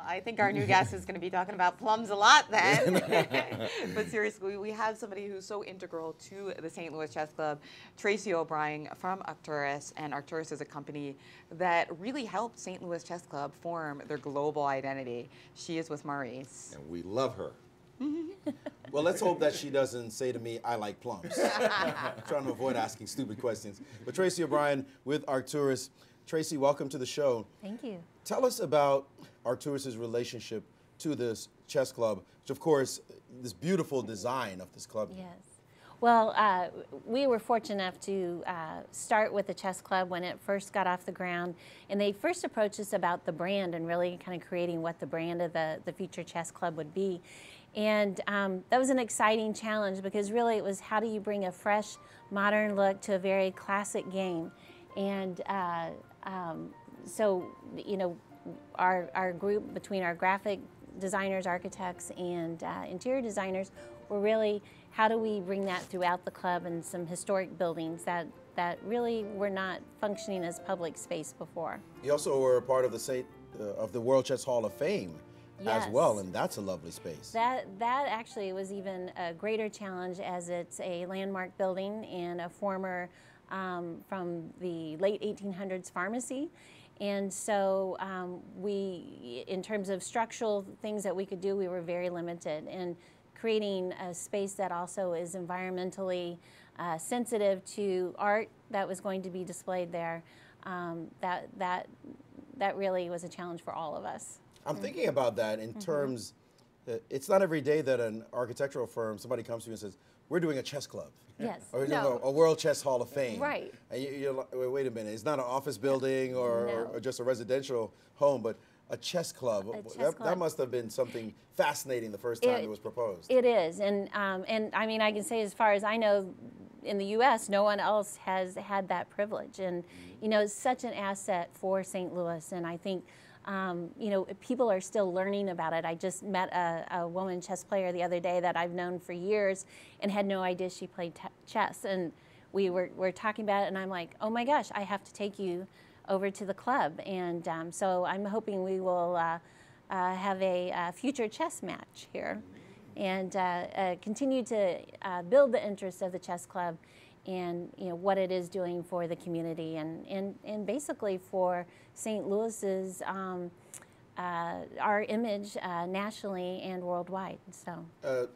I think our new guest is going to be talking about plums a lot then. But seriously, we have somebody who's so integral to the St. Louis Chess Club, Traci O'Brien from Arcturis. And Arcturis is a company that really helped St. Louis Chess Club form their global identity. She is with Maurice. And we love her. Well, let's hope that she doesn't say to me, I like plums. I'm trying to avoid asking stupid questions. But Traci O'Brien with Arcturis. Traci, welcome to the show. Thank you. Tell us about Arcturis' relationship to this chess club, which of course, this beautiful design of this club. Yes. Well, we were fortunate enough to start with the chess club when it first got off the ground. And they first approached us about the brand and really kind of creating what the brand of the future chess club would be. And that was an exciting challenge because really it was how do you bring a fresh, modern look to a very classic game. And so, you know, our group between our graphic designers, architects, and interior designers were really how do we bring that throughout the club and some historic buildings that really were not functioning as public space before. You also were a part of the World Chess Hall of Fame. Yes. As well, and that's a lovely space. That actually was even a greater challenge as it's a landmark building and a former from the late 1800s pharmacy. And so we, in terms of structural things that we could do, we were very limited. And creating a space that also is environmentally sensitive to art that was going to be displayed there, that really was a challenge for all of us. I'm thinking about that in terms, it's not every day that an architectural firm, somebody comes to you and says, we're doing a chess club. Yes. Or we're doing a World Chess Hall of Fame. Right. And you're like, wait a minute, it's not an office building or just a residential home, but a chess club. That must have been something fascinating the first time it was proposed. It is, and I mean, I can say as far as I know, in the U.S., no one else has had that privilege. And, you know, it's such an asset for St. Louis, and I think you know, people are still learning about it. I just met a woman chess player the other day that I've known for years and had no idea she played chess. And we were talking about it, and I'm like, oh my gosh, I have to take you over to the club. And so I'm hoping we will have a future chess match here and continue to build the interest of the chess club and, you know, what it is doing for the community and basically for St. Louis's our image nationally and worldwide. So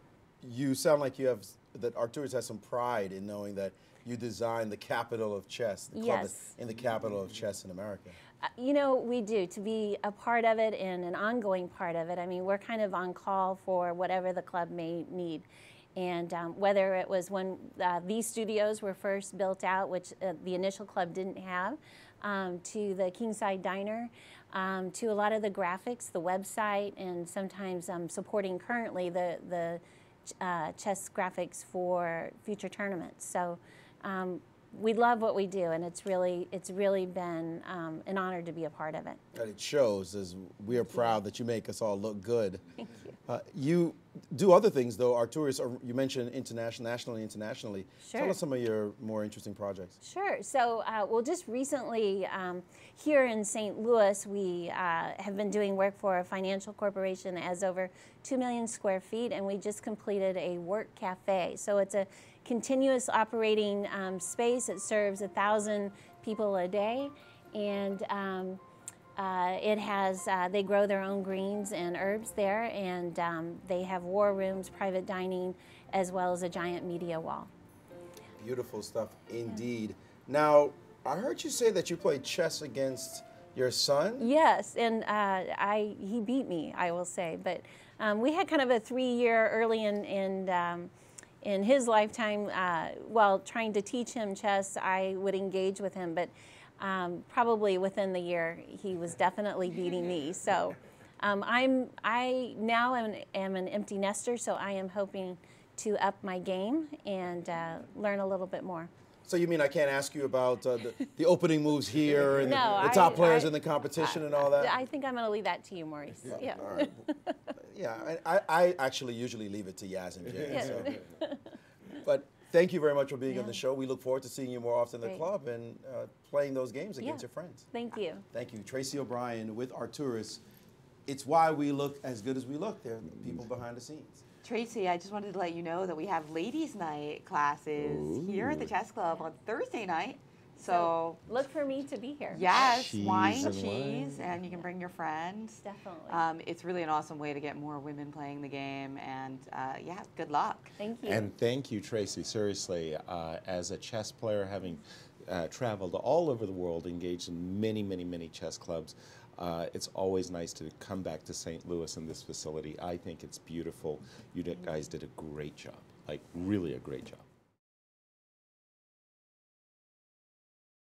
you sound like that Arcturis has some pride in knowing that you designed the capital of chess, the club in the capital of chess in America. You know, we do, to be a part of it and an ongoing part of it. I mean, we're kind of on call for whatever the club may need. And whether it was when these studios were first built out, which the initial club didn't have, to the Kingside Diner, to a lot of the graphics, the website, and sometimes supporting currently the chess graphics for future tournaments. So we love what we do, and it's really been an honor to be a part of it. And it shows, as we are proud that you make us all look good. Thank you. You do other things, though. Arcturis, you mentioned nationally, internationally. Sure. Tell us some of your more interesting projects. Sure. So, well, just recently here in St. Louis, we have been doing work for a financial corporation that has over 2 million square feet, and we just completed a work cafe. So it's a continuous operating space. It serves 1,000 people a day, and it has, they grow their own greens and herbs there, and they have war rooms, private dining, as well as a giant media wall. Beautiful stuff indeed. Now, I heard you say that you played chess against your son? Yes, and he beat me, I will say. But we had kind of a 3-year early in his lifetime, while trying to teach him chess, I would engage with him, but probably within the year, he was definitely beating me. So I now am an empty nester, so I am hoping to up my game and learn a little bit more. So you mean I can't ask you about the opening moves here and No, the top players in the competition and all that? I think I'm going to leave that to you, Maurice. Yeah. All right. Yeah, I actually usually leave it to Yaz and Jay. Yeah. So. But thank you very much for being on the show. We look forward to seeing you more often in the club and playing those games against your friends. Thank you. Thank you. Traci O'Brien with Arcturis. it's why we look as good as we look. There are people behind the scenes. Traci, I just wanted to let you know that we have ladies' night classes here at the chess club on Thursday night. So look for me to be here. yes, Cheese wine, and cheese, wine. and you can bring your friends. Definitely. It's really an awesome way to get more women playing the game, and yeah, good luck. Thank you. And thank you, Traci. Seriously, as a chess player, having traveled all over the world, engaged in many, many, many chess clubs, it's always nice to come back to St. Louis in this facility. I think it's beautiful. You guys did a great job, like really a great job.